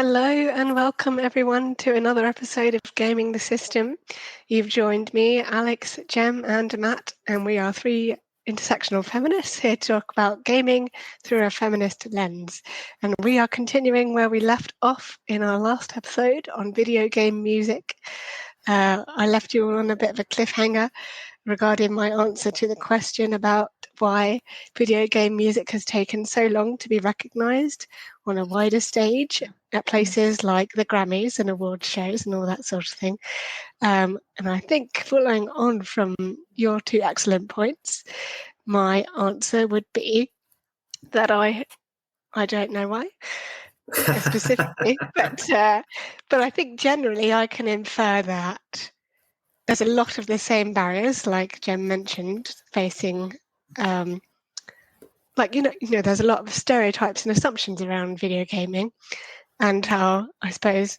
Hello and welcome everyone to another episode of Gaming the System. You've joined me, Alex, Jem and Matt, and we are three intersectional feminists here to talk about gaming through a feminist lens. And we are continuing where we left off in our last episode on video game music. I left you all on a bit of a cliffhanger regarding my answer to the question about why video game music has taken so long to be recognised on a wider stage at places like the Grammys and award shows and all that sort of thing. And I think following on from your two excellent points, my answer would be that I don't know why specifically, but I think generally I can infer that there's a lot of the same barriers, like Jem mentioned, facing, there's a lot of stereotypes and assumptions around video gaming, and how I suppose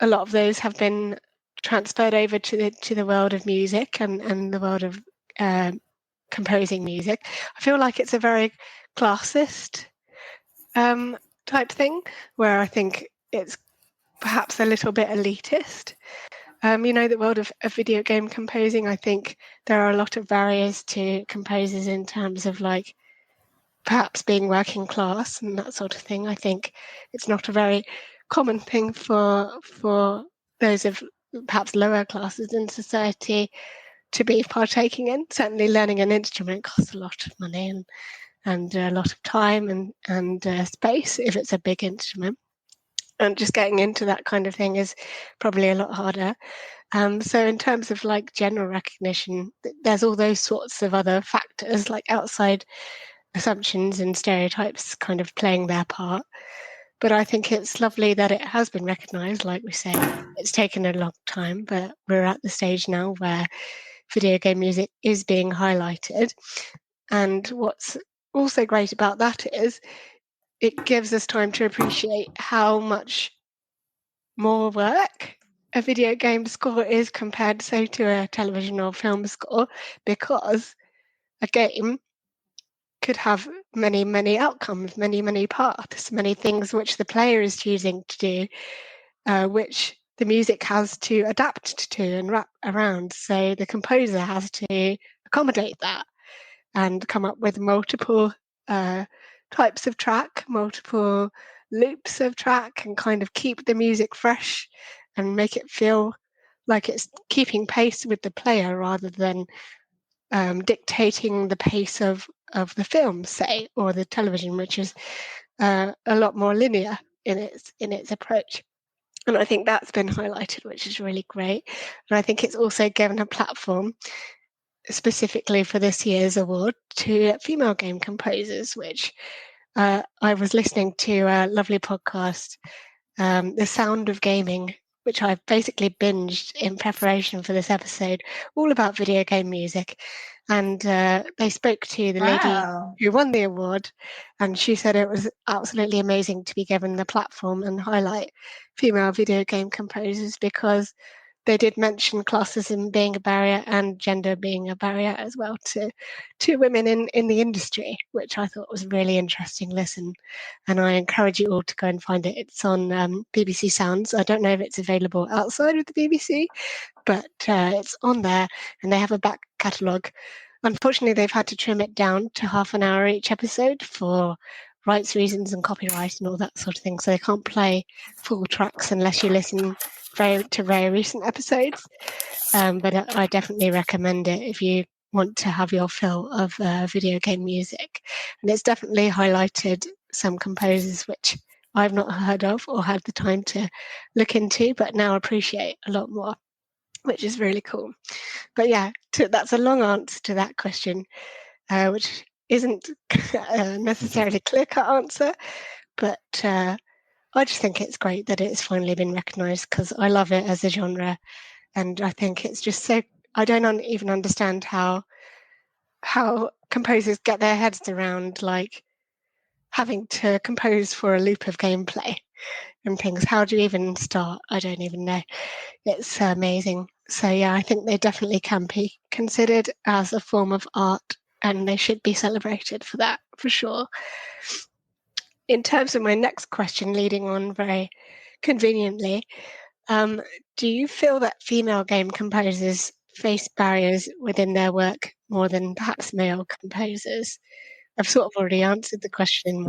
a lot of those have been transferred over to the world of music and the world of composing music. I feel like it's a very classist type thing, where I think it's perhaps a little bit elitist. The world of video game composing, I think there are a lot of barriers to composers in terms of like perhaps being working class and that sort of thing. I think it's not a very common thing for those of perhaps lower classes in society to be partaking in. Certainly learning an instrument costs a lot of money and a lot of time and space if it's a big instrument. And just getting into that kind of thing is probably a lot harder. So in terms of like general recognition, there's all those sorts of other factors like outside assumptions and stereotypes kind of playing their part. But I think it's lovely that it has been recognised. Like we say, it's taken a long time, but we're at the stage now where video game music is being highlighted. And what's also great about that is it gives us time to appreciate how much more work a video game score is compared, say, to a television or film score, because a game could have many, many outcomes, many, many paths, many things which the player is choosing to do, which the music has to adapt to and wrap around. So the composer has to accommodate that and come up with multiple types of track, multiple loops of track, and kind of keep the music fresh and make it feel like it's keeping pace with the player rather than dictating the pace of the film, say, or the television, which is a lot more linear in its approach. And I think that's been highlighted, which is really great. And I think it's also given a platform specifically for this year's award to female game composers, which I was listening to a lovely podcast, The Sound of Gaming, which I basically binged in preparation for this episode, all about video game music. And they spoke to the lady who won the award, and she said it was absolutely amazing to be given the platform and highlight female video game composers, because they did mention classism being a barrier and gender being a barrier as well to women in the industry, which I thought was a really interesting listen. And I encourage you all to go and find it. It's on BBC Sounds. I don't know if it's available outside of the BBC, but it's on there, and they have a back catalogue. Unfortunately, they've had to trim it down to half an hour each episode for rights reasons and copyright and all that sort of thing. So they can't play full tracks unless you listen to very recent episodes. But I definitely recommend it if you want to have your fill of video game music. And it's definitely highlighted some composers which I've not heard of or had the time to look into, but now appreciate a lot more, which is really cool. But yeah, that's a long answer to that question, which isn't necessarily a clear-cut answer, but I just think it's great that it's finally been recognised, because I love it as a genre, and I think it's just so. I don't even understand how composers get their heads around like having to compose for a loop of gameplay and things. How do you even start? I don't even know. It's amazing. So yeah, I think they definitely can be considered as a form of art, and they should be celebrated for that, for sure. in terms of my next question, leading on very conveniently, do you feel that female game composers face barriers within their work more than perhaps male composers? I've sort of already answered the question in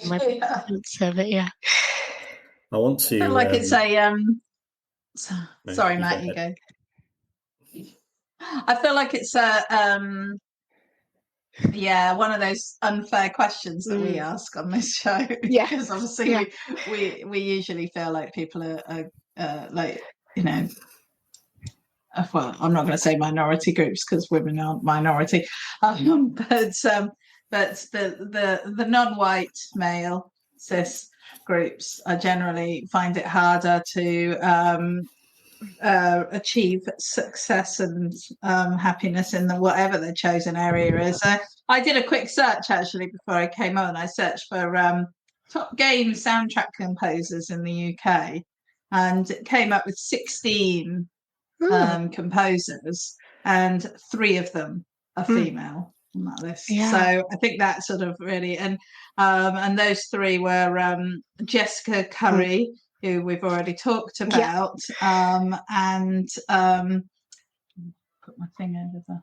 my answer, but yeah. I want to. I feel like it's a. Sorry, Matt, you go. I feel like it's a. One of those unfair questions that we ask on this show. Yeah, because obviously we usually feel like people are like, you know. Well, I'm not going to say minority groups because women aren't minority, but the non-white male cis groups are generally find it harder to achieve success and happiness in whatever their chosen area is. I did a quick search actually before I came on. I searched for top game soundtrack composers in the UK, and it came up with 16 composers, and 3 of them are female on that list. Yeah. So I think that sort of really, and those 3 were Jessica Curry, who we've already talked about, and put my thing over the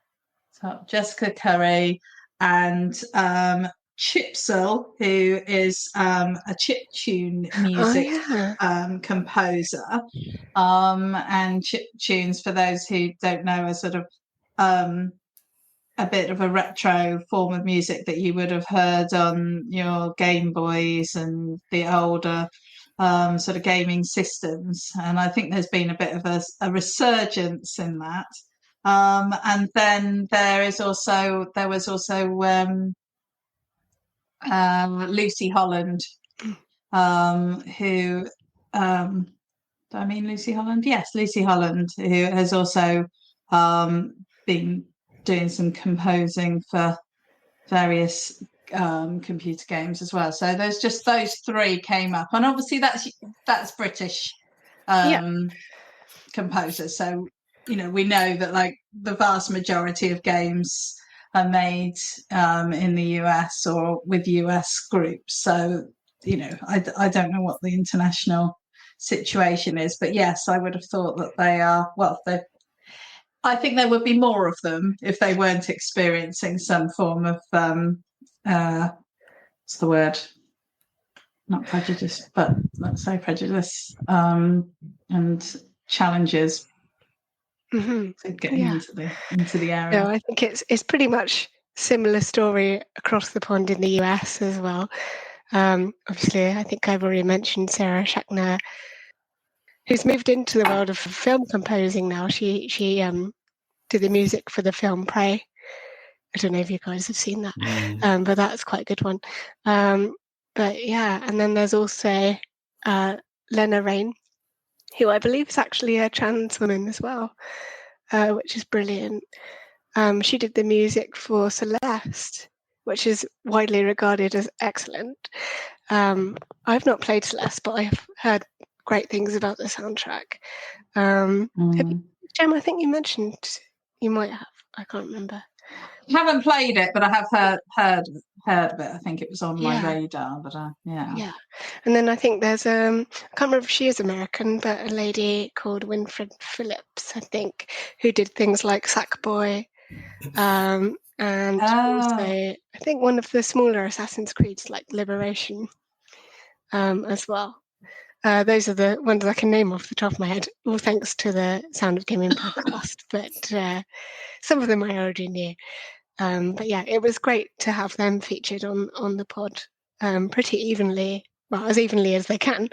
top. Jessica Curry and Chipsel, who is a chiptune music composer. And chip tunes, for those who don't know, are sort of a bit of a retro form of music that you would have heard on your Game Boys and the older sort of gaming systems. And I think there's been a bit of a resurgence in that. And then there was also Lucy Holland, who do I mean Lucy Holland? Yes, Lucy Holland, who has also been doing some composing for various computer games as well. So there's just those 3 came up, and obviously that's British composers. So we know that like the vast majority of games are made in the US or with US groups. So I don't know what the international situation is, but yes, I would have thought that they are. Well, I think there would be more of them if they weren't experiencing some form of what's the word? Not prejudice, but let's say prejudice and challenges to getting into the area. No, I think it's pretty much similar story across the pond in the US as well. Obviously, I think I've already mentioned Sarah Schachner, who's moved into the world of film composing now. She did the music for the film Prey. I don't know if you guys have seen that, but that's quite a good one. But yeah, and then there's also Lena Raine, who I believe is actually a trans woman as well, which is brilliant. She did the music for Celeste, which is widely regarded as excellent. I've not played Celeste, but I've heard great things about the soundtrack. Jem, I think you mentioned you might have. I can't remember. I haven't played it, but I have heard of it. I think it was on my radar, but Yeah. And then I think there's I can't remember if she is American, but a lady called Winfred Phillips, I think, who did things like Sackboy, and also I think one of the smaller Assassin's Creeds like Liberation, as well. Those are the ones I can name off the top of my head, all thanks to the Sound of Gaming podcast, but some of them I already knew. But yeah, it was great to have them featured on the pod pretty evenly, well, as evenly as they can,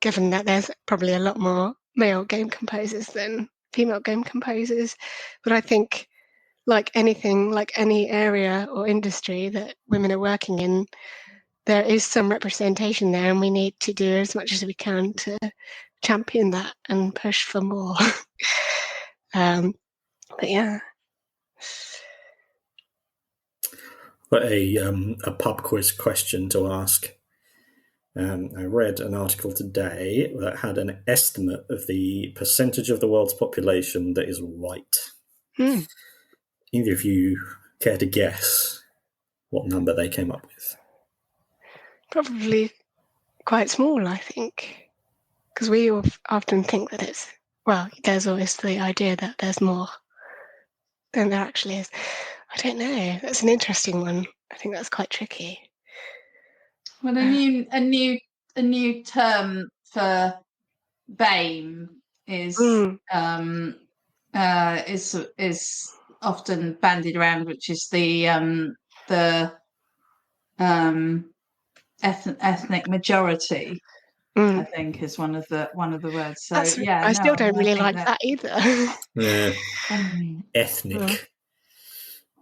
given that there's probably a lot more male game composers than female game composers. But I think like anything, like any area or industry that women are working in, there is some representation there, and we need to do as much as we can to champion that and push for more. But yeah. But a pub quiz question to ask. I read an article today that had an estimate of the percentage of the world's population that is white. Either of you care to guess what number they came up with? Probably quite small, I think, because we often think that there's always the idea that there's more than there actually is. I don't know. That's an interesting one. I think that's quite tricky. Well, a new term for BAME is often bandied around, which is the ethnic majority. I think is one of the words. So I still don't really like that either. Yeah, ethnic.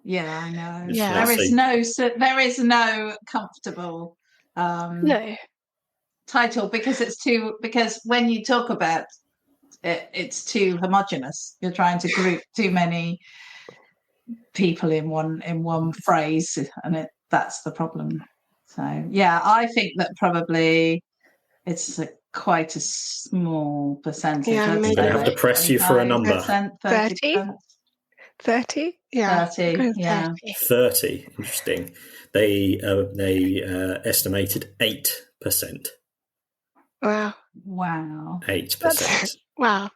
Yeah, I know. Yeah. There is no comfortable title because when you talk about it, it's too homogenous. You're trying to group too many people in one phrase, and that's the problem. So yeah, I think that probably it's quite a small percentage. Yeah, I'm going to have to press you for a number. 30? 30? Yeah. 30, yeah. 30. Interesting. They estimated 8%. Wow. 8%. Wow.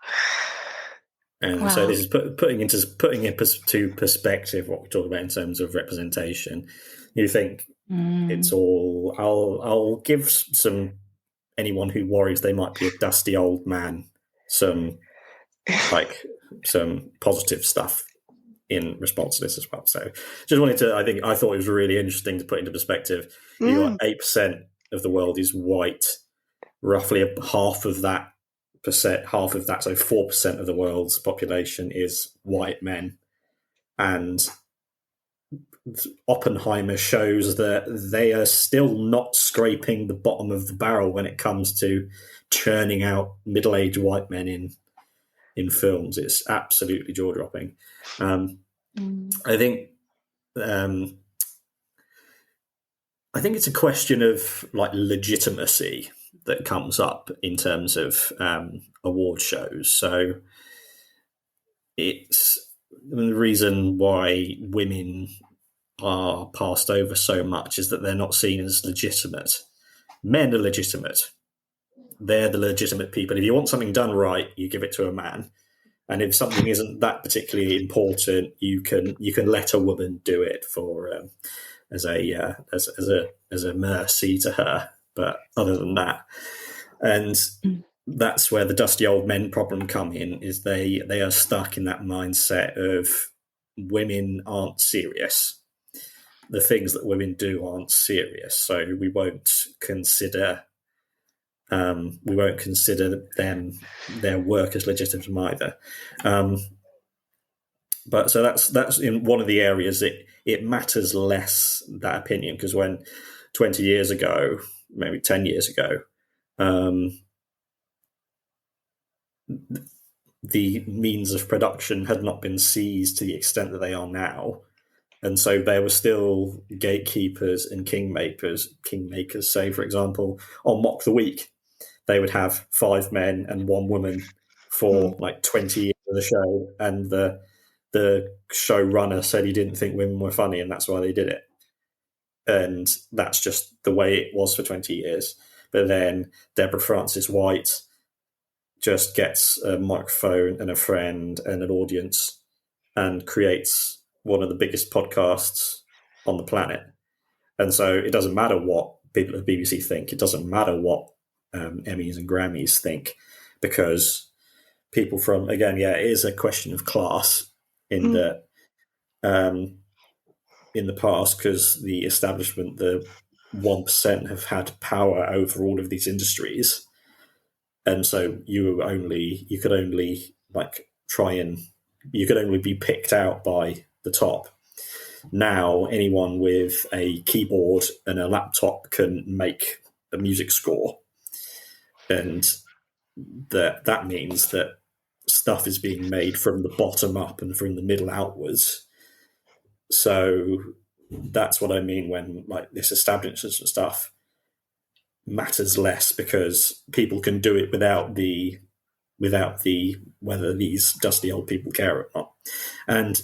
And so this is putting into perspective what we talk about in terms of representation. You think it's all? I'll give anyone who worries they might be a dusty old man some positive stuff in response to this as well. So just wanted to, I thought it was really interesting to put into perspective. You got 8% of the world is white, roughly half of that, so 4% of the world's population is white men. And Oppenheimer shows that they are still not scraping the bottom of the barrel when it comes to churning out middle-aged white men in films. It's absolutely jaw-dropping. I think it's a question of legitimacy that comes up in terms of award shows. So it's the reason why women are passed over so much is that they're not seen as legitimate. Men are legitimate. They're the legitimate people. If you want something done right, you give it to a man. And if something isn't that particularly important, you can let a woman do it for as a mercy to her. But other than that, and that's where the dusty old men problem come in. Is they are stuck in that mindset of women aren't serious. The things that women do aren't serious, so we won't consider their work as legitimate either. But so that's in one of the areas it matters less, that opinion, because when 20 years ago, maybe 10 years ago, the means of production had not been seized to the extent that they are now. And so there were still gatekeepers and kingmakers. Say, for example, on Mock the Week, they would have 5 men and 1 woman for 20 years of the show, and the showrunner said he didn't think women were funny, and that's why they did it. And that's just the way it was for 20 years. But then Deborah Francis White just gets a microphone and a friend and an audience and creates one of the biggest podcasts on the planet. And so it doesn't matter what people at the BBC think. It doesn't matter what Emmys and Grammys think, because people from, again, it is a question of class in that in the past, because the establishment, the 1% have had power over all of these industries. And so you could only be picked out by the top. Now anyone with a keyboard and a laptop can make a music score, and that means that stuff is being made from the bottom up and from the middle outwards. So that's what I mean when this establishment stuff matters less, because people can do it without the whether these dusty old people care or not. And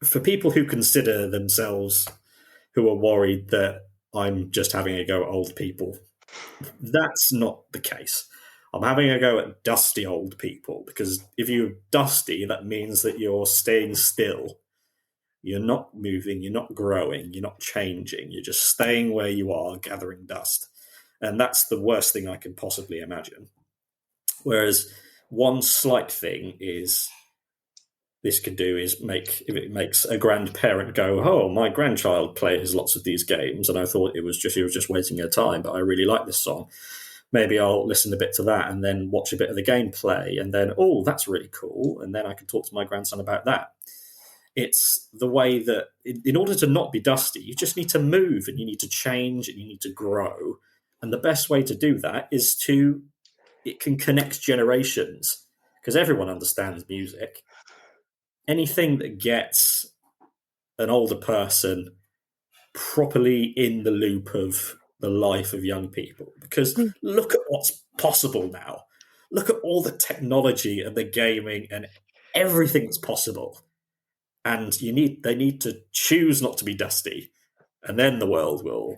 for people who consider themselves, who are worried that I'm just having a go at old people. That's not the case. I'm having a go at dusty old people, because if you're dusty, that means that you're staying still. You're not moving, you're not growing, you're not changing. You're just staying where you are, gathering dust. And that's the worst thing I can possibly imagine. Whereas one slight thing is this could do is if it makes a grandparent go, oh, my grandchild plays lots of these games, and I thought she was just wasting her time, but I really like this song. Maybe I'll listen a bit to that and then watch a bit of the gameplay, and then, oh, that's really cool, and then I can talk to my grandson about that. It's the way that in order to not be dusty, you just need to move, and you need to change, and you need to grow. And the best way to do that is it can connect generations, because everyone understands music. Anything that gets an older person properly in the loop of the life of young people, because look at what's possible now. Look at all the technology and the gaming and everything that's possible. And they need to choose not to be dusty, and then the world will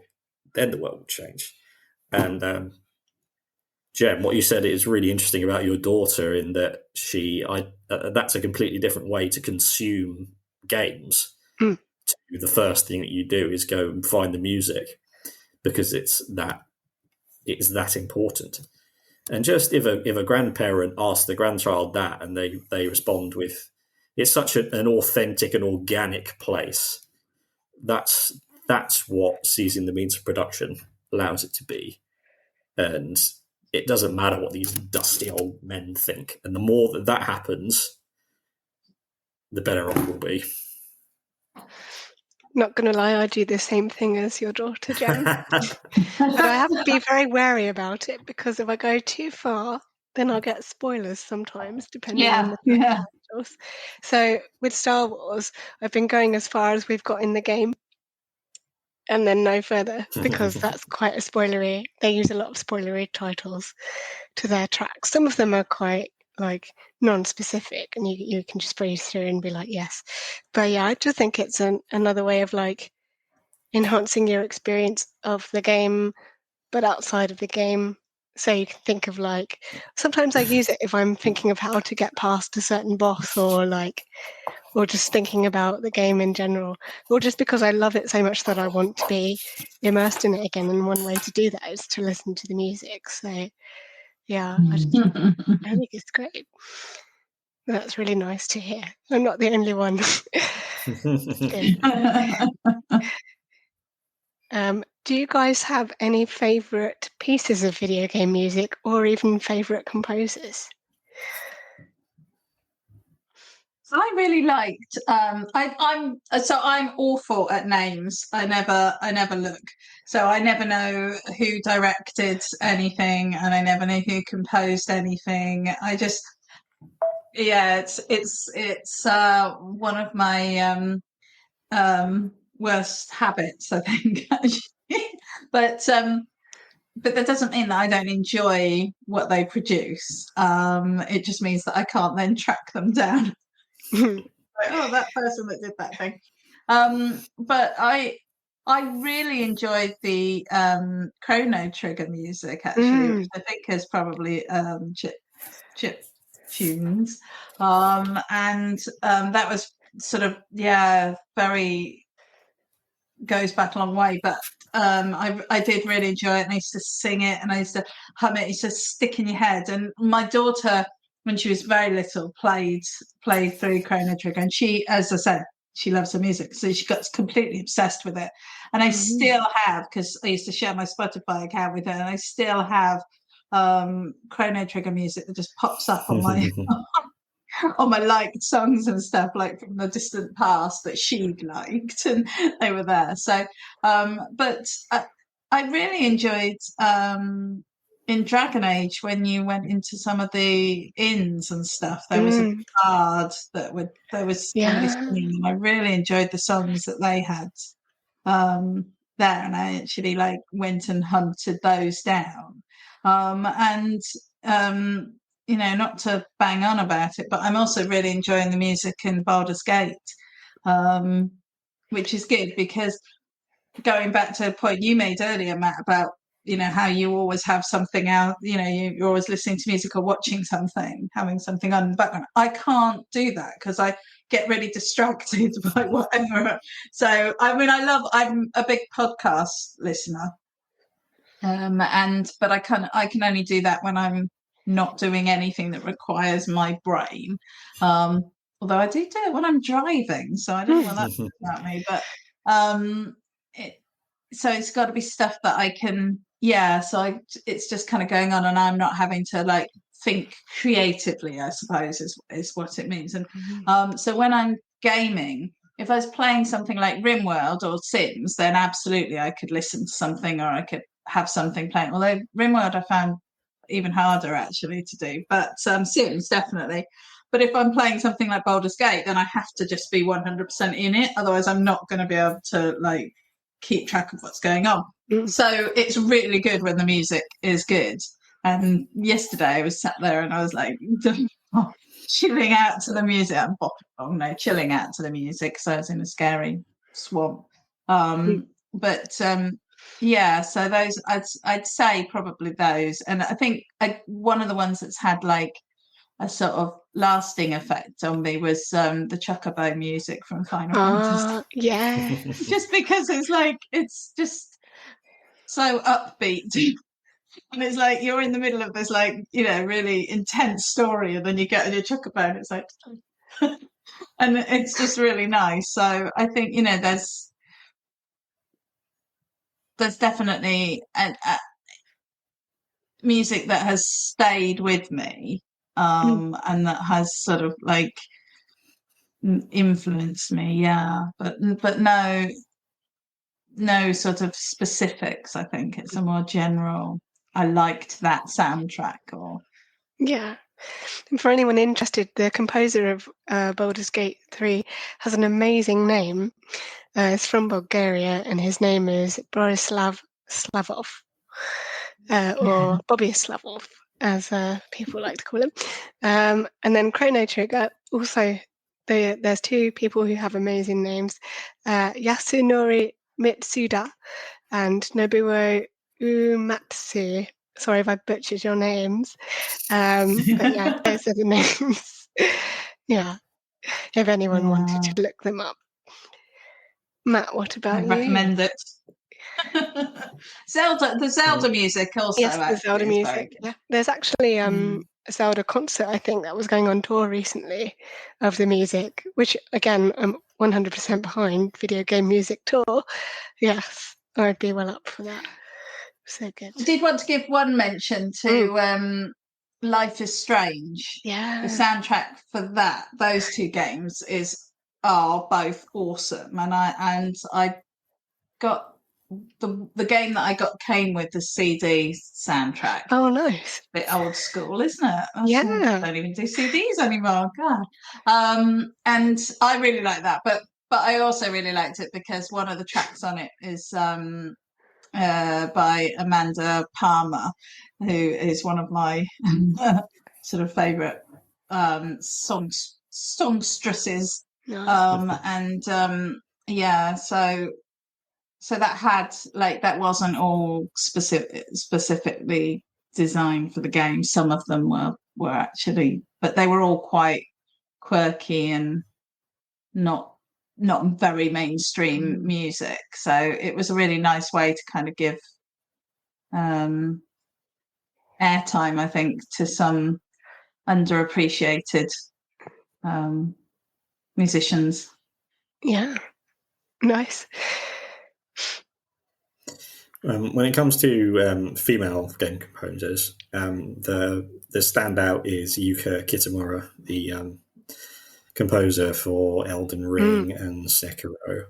change. And Jem, what you said is really interesting about your daughter, in that that's a completely different way to consume games. To the first thing that you do is go and find the music, because it's that important. And just if a grandparent asks the grandchild that, and they respond with, it's such an authentic and organic place. That's what seizing the means of production allows it to be. And it doesn't matter what these dusty old men think. And the more that happens, the better off we'll be. Not going to lie, I do the same thing as your daughter, Jem. But I have to be very wary about it, because if I go too far, then I'll get spoilers sometimes, depending on the titles. So with Star Wars, I've been going as far as we've got in the game, and then no further, because that's quite a spoilery. They use a lot of spoilery titles to their tracks. Some of them are quite non-specific, and you can just breeze through and be like, yes. But yeah, I just think it's another way of enhancing your experience of the game, but outside of the game. So you can think of sometimes I use it if I'm thinking of how to get past a certain boss, or just thinking about the game in general, or just because I love it so much that I want to be immersed in it again. And one way to do that is to listen to the music. So yeah, I think it's great. That's really nice to hear. I'm not the only one. Do you guys have any favourite pieces of video game music, or even favourite composers? I really liked. I'm awful at names. I never look, so I never know who directed anything, and I never know who composed anything. It's one of my worst habits, I think. But that doesn't mean that I don't enjoy what they produce. It just means that I can't then track them down. That person that did that thing. But I really enjoyed the Chrono Trigger music, actually, which I think is probably chip tunes, and that was sort of very goes back a long way, but I did really enjoy it, and I used to sing it, and I used to hum it. It used to stick in your head. And my daughter, when she was very little, played through Chrono Trigger, and she, as I said, she loves her music, so she got completely obsessed with it. And I still have, because I used to share my Spotify account with her, and I still have Chrono Trigger music that just pops up on my on my liked songs and stuff, like from the distant past that she'd liked, and they were there. So but I really enjoyed in Dragon Age, when you went into some of the inns and stuff, there was a bard there was somebody singing, and I really enjoyed the songs that they had there, and I actually went and hunted those down. Not to bang on about it, but I'm also really enjoying the music in Baldur's Gate, which is good, because going back to a point you made earlier, Matt, about how you always have something out, you're always listening to music or watching something, having something on in the background. I can't do that because I get really distracted by whatever. So I'm a big podcast listener, but I can only do that when I'm not doing anything that requires my brain. Although I do it when I'm driving, so I don't know what that's about me, but so it's got to be stuff that I can, it's just kind of going on and I'm not having to like think creatively, I suppose is what it means. And so when I'm gaming, if I was playing something like RimWorld or Sims, then absolutely I could listen to something or I could have something playing. Although RimWorld I found even harder actually to do, but Sims definitely. But if I'm playing something like Baldur's Gate, then I have to just be 100% in it. Otherwise, I'm not going to be able to like keep track of what's going on. So it's really good when the music is good. And yesterday I was sat there and I was like chilling out to the music. Chilling out to the music because I was in a scary swamp. But so those I'd say probably those. And I think one of the ones that's had like a sort of lasting effect on me was the Chocobo music from Final Fantasy. Yeah. Just because it's just so upbeat. And it's like you're in the middle of this like, really intense story and then you get on your Chocobo and it's like and it's just really nice. So I think, there's definitely a music that has stayed with me. And that has sort of like influenced me, but no sort of specifics. I think it's a more general I liked that soundtrack And for anyone interested, the composer of Baldur's Gate 3 has an amazing name. It's from Bulgaria and his name is Borislav Slavov, or Bobby Slavov, as people like to call him. And then Chrono Trigger, also, there's two people who have amazing names, Yasunori Mitsuda and Nobuo Uematsu. Sorry if I butchered your names. But yeah, those are the names. If anyone wanted to look them up. Matt, what about you? I recommend it. The Zelda music also. Yes, the Zelda music. Yeah, there's actually a Zelda concert I think that was going on tour recently of the music, which again I'm 100% behind video game music tour. Yes, I'd be well up for that. So good. I did want to give one mention to Life is Strange. Yeah, the soundtrack for those two games are both awesome, and I got the game that I got came with the CD soundtrack. Oh, nice. A bit old school, isn't it? Yeah. Don't even do CDs anymore. God. And I really like that, but I also really liked it because one of the tracks on it is by Amanda Palmer, who is one of my sort of favourite songstresses. So that had that wasn't all specifically designed for the game. Some of them were actually, but they were all quite quirky and not very mainstream music. So it was a really nice way to kind of give airtime, I think, to some underappreciated musicians. Yeah, nice. When it comes to female game composers, the standout is Yuka Kitamura, the composer for Elden Ring and Sekiro,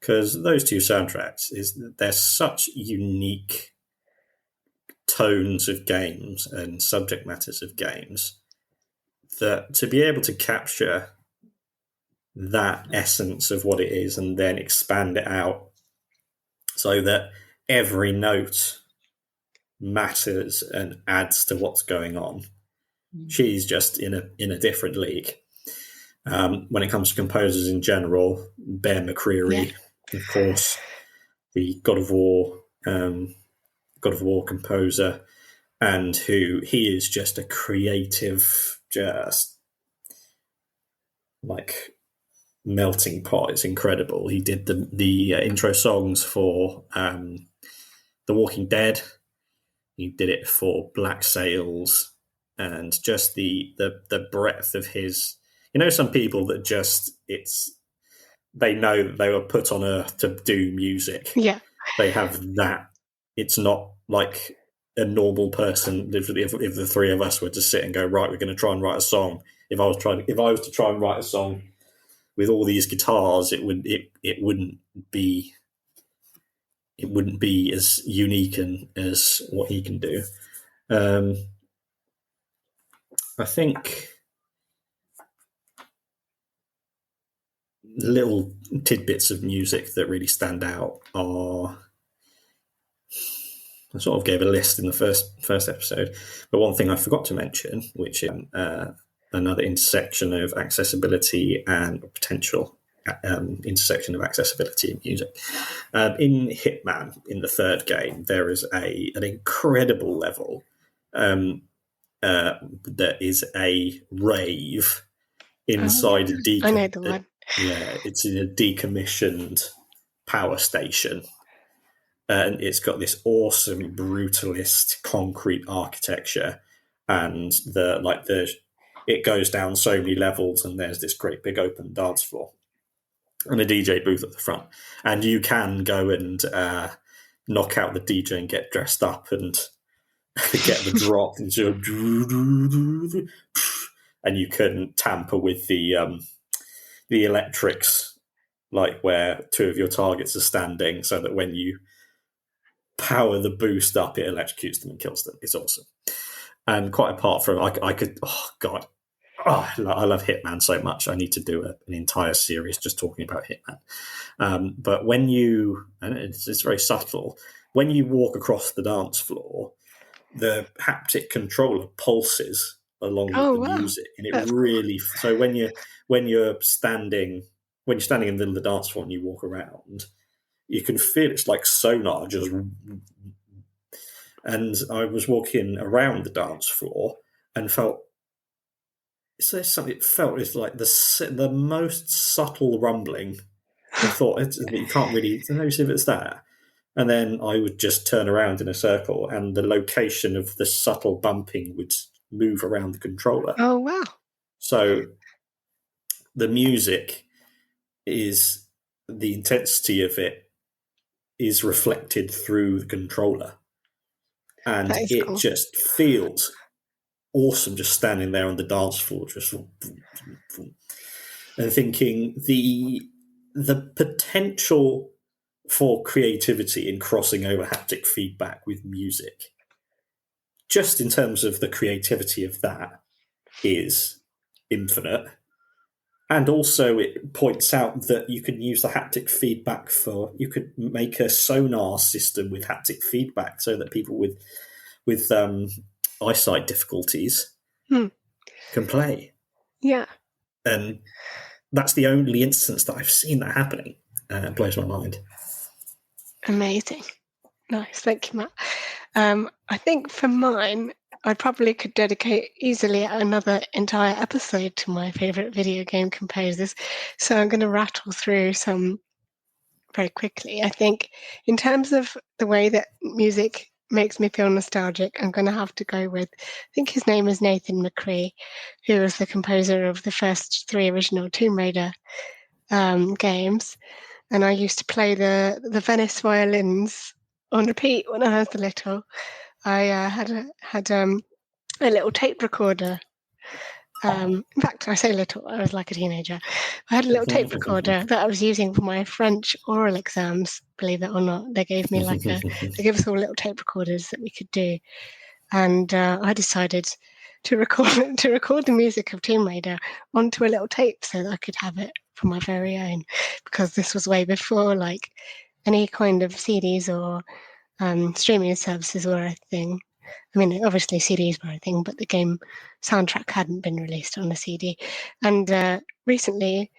because those two soundtracks they're such unique tones of games and subject matters of games that to be able to capture that essence of what it is and then expand it out so that every note matters and adds to what's going on. She's just in a different league. When it comes to composers in general, Bear McCreary, of course, the God of War composer, and who he is just a creative, just like melting pot. It's incredible. He did the intro songs for The Walking Dead. He did it for Black Sails, and just the breadth of his. Some people that just they know that they were put on earth to do music. Yeah, they have that. It's not like a normal person. If the three of us were to sit and go, right, we're going to try and write a song. If I was to try and write a song with all these guitars, it wouldn't be as unique as what he can do. I think little tidbits of music that really stand out are. I sort of gave a list in the first episode, but one thing I forgot to mention, which is another intersection of accessibility and potential intersection of accessibility in music. In Hitman, in the third game, there is an incredible level that is a rave inside a I know the one. Yeah, it's in a decommissioned power station. And it's got this awesome brutalist concrete architecture, and it goes down so many levels, and there's this great big open dance floor and a DJ booth at the front, and you can go and knock out the DJ and get dressed up and get the drop, and you can tamper with the electrics, like where two of your targets are standing, so that when you power the boost up, it electrocutes them and kills them. It's awesome. And quite apart from, I could, I love Hitman so much. I need to do an entire series just talking about Hitman. But when and it's very subtle, when you walk across the dance floor, the haptic controller pulses along with the music, and it really. So when you're standing in the middle of the dance floor and you walk around, you can feel it's like sonar just. And I was walking around the dance floor and felt. So something it felt is like the most subtle rumbling. I thought you can't really notice if it's there. And then I would just turn around in a circle, and the location of the subtle bumping would move around the controller. Oh, wow. So the music is, the intensity of it is reflected through the controller. And it cool. Just feels awesome just standing there on the dance floor, just and thinking the potential for creativity in crossing over haptic feedback with music, just in terms of the creativity of that, is infinite. And also it points out that you can use the haptic feedback you could make a sonar system with haptic feedback so that people with eyesight difficulties can play. Yeah. And that's the only instance that I've seen that happening. It blows my mind. Amazing. Nice. Thank you, Matt. I think for mine, I probably could dedicate easily another entire episode to my favourite video game composers. So I'm going to rattle through some very quickly. I think in terms of the way that music makes me feel nostalgic, I'm going to have to go with, I think his name is Nathan McCree, who was the composer of the first 3 original Tomb Raider games. And I used to play the Venice violins on repeat when I was little. I had a little tape recorder. In fact, I say little, I was like a teenager. I had a little tape recorder that I was using for my French oral exams, believe it or not. They gave me they gave us all little tape recorders that we could do. And I decided to record the music of Tomb Raider onto a little tape so that I could have it for my very own, because this was way before like any kind of CDs or streaming services were a thing. I mean, obviously CDs were a thing, but the game soundtrack hadn't been released on a CD. And recently,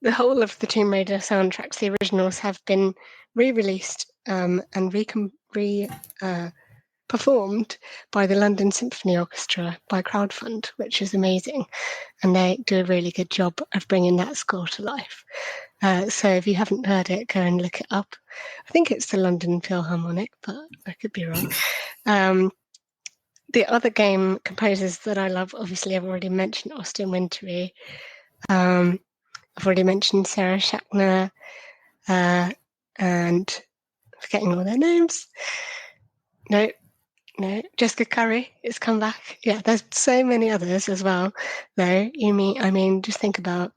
the whole of the Tomb Raider soundtracks, the originals, have been re-released and performed by the London Symphony Orchestra by crowdfund, which is amazing, and they do a really good job of bringing that score to life. So if you haven't heard it, go and look it up. I think it's the London Philharmonic, but I could be wrong. The other game composers that I love, obviously I've already mentioned Austin Wintory. I've already mentioned Sarah Schachner, and forgetting all their names. No, Jessica Curry has come back. Yeah, there's so many others as well, though. I mean, just think about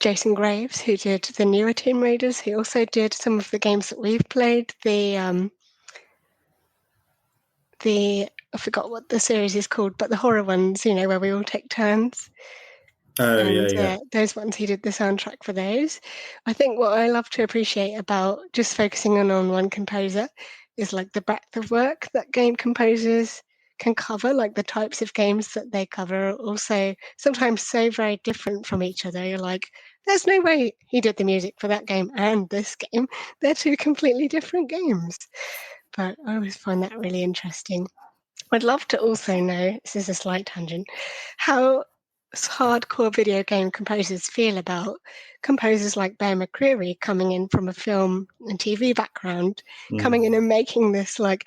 Jason Graves, who did the newer Tomb Raiders. He also did some of the games that we've played. I forgot what the series is called, but the horror ones, where we all take turns. Oh, yeah. Those ones, he did the soundtrack for those. I think what I love to appreciate about just focusing on one composer is like the breadth of work that game composers can cover, like the types of games that they cover are also sometimes so very different from each other. You're like, there's no way he did the music for that game and this game. They're two completely different games. But I always find that really interesting. I'd love to also know, this is a slight tangent, how hardcore video game composers feel about composers like Bear McCreary coming in from a film and TV background, coming in and making this like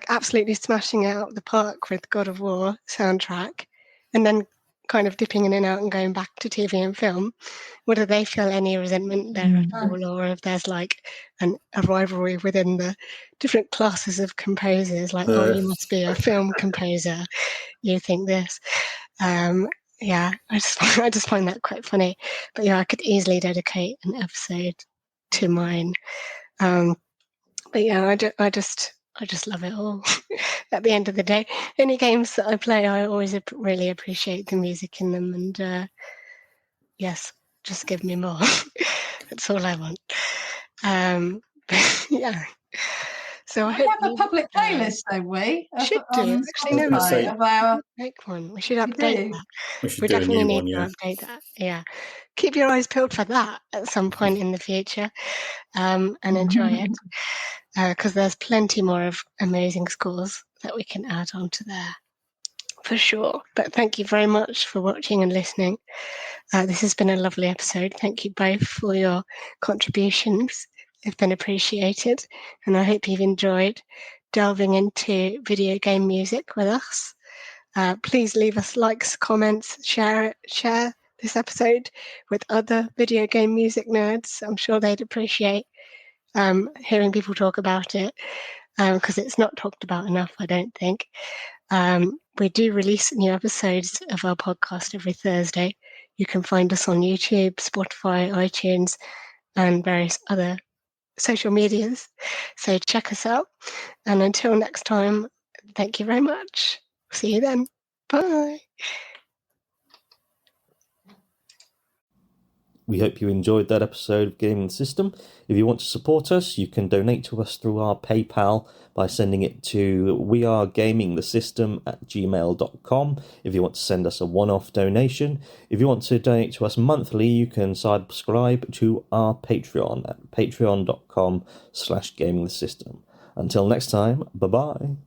absolutely smashing it out of the park with God of War soundtrack, and then kind of dipping in and out and going back to TV and film. Whether they feel any resentment there at all, or if there's like a rivalry within the different classes of composers, like, oh, you must be a film composer, you think this. Yeah, I just find that quite funny. But yeah, I could easily dedicate an episode to mine. But yeah, I just love it all. At the end of the day, any games that I play, I always really appreciate the music in them, and yes, just give me more. That's all I want. Yeah. So I hope have a public playlist, don't we? Should do. Actually, no, make one. We should update that. We should we do definitely a new need one, to yeah. update that. Yeah. Keep your eyes peeled for that at some point in the future, and enjoy it, because there's plenty more of amazing scores that we can add onto there, for sure. But thank you very much for watching and listening. This has been a lovely episode. Thank you both for your contributions. They've been appreciated, and I hope you've enjoyed delving into video game music with us. Please leave us likes, comments, share this episode with other video game music nerds. I'm sure they'd appreciate hearing people talk about it, because it's not talked about enough, I don't think. We do release new episodes of our podcast every Thursday. You can find us on YouTube, Spotify, iTunes, and various other social medias. So check us out. And until next time, thank you very much. See you then. Bye. We hope you enjoyed that episode of Gaming the System. If you want to support us, you can donate to us through our PayPal by sending it to wearegamingthesystem@gmail.com if you want to send us a one-off donation. If you want to donate to us monthly, you can subscribe to our Patreon at patreon.com/gamingthesystem. Until next time, bye-bye.